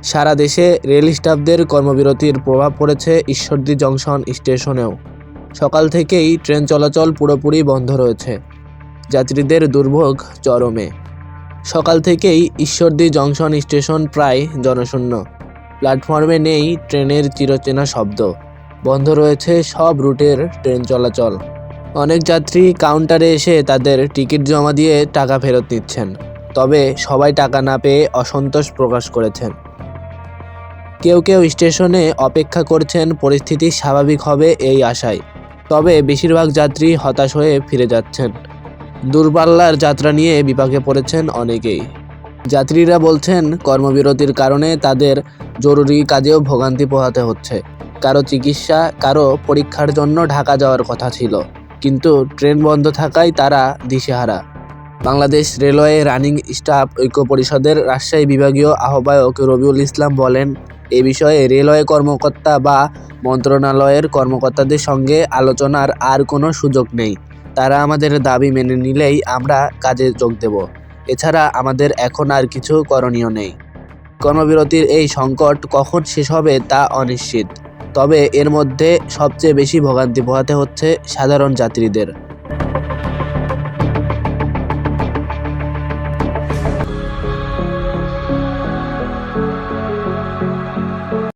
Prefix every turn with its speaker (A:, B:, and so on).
A: সারা দেশে রেল স্টাফদের কর্মবিরতির প্রভাব পড়েছে ঈশ্বরদী জংশন স্টেশনেও। সকাল থেকেই ট্রেন চলাচল পুরোপুরি বন্ধ রয়েছে। যাত্রীদের দুর্ভোগ চরমে। সকাল থেকেই ঈশ্বরদী জংশন স্টেশন প্রায় জনশূন্য। প্ল্যাটফর্মে নেই ট্রেনের চিরচেনা শব্দ। বন্ধ রয়েছে সব রুটের ট্রেন চলাচল। অনেক যাত্রী কাউন্টারে এসে তাদের টিকিট জমা দিয়ে টাকা ফেরত নিচ্ছেন। তবে সবাই টাকা না পেয়ে অসন্তোষ প্রকাশ করেছেন। কেউ কেউ স্টেশনে অপেক্ষা করছেন পরিস্থিতি স্বাভাবিক হবে এই আশায়। তবে বেশিরভাগ যাত্রী হতাশ হয়ে ফিরে যাচ্ছেন। দূরপাল্লার যাত্রা নিয়ে বিপাকে পড়েছেন অনেকেই। যাত্রীরা বলছেন কর্মবিরতির কারণে তাদের জরুরি কাজেও ভোগান্তি পোহাতে হচ্ছে। কারো চিকিৎসা, কারো পরীক্ষার জন্য ঢাকা যাওয়ার কথা ছিল, কিন্তু ট্রেন বন্ধ থাকায় তারা দিশেহারা। বাংলাদেশ রেলওয়ে রানিং স্টাফ ঐক্য পরিষদের রাজশাহী বিভাগীয় আহ্বায়ক রবিউল ইসলাম বলেন, এ বিষয়ে রেলওয়ে কর্মকর্তা বা মন্ত্রণালয়ের কর্মকর্তাদের সঙ্গে আলোচনার আর কোনো সুযোগ নেই। তারা আমাদের দাবি মেনে নিলেই আমরা কাজে যোগ দেব। এছাড়া আমাদের এখন আর কিছু করণীয় নেই। কর্মবিরতির এই সংকট কখন শেষ হবে তা অনিশ্চিত। তবে এর মধ্যে সবচেয়ে বেশি ভোগান্তি পোহাতে হচ্ছে সাধারণ যাত্রীদের।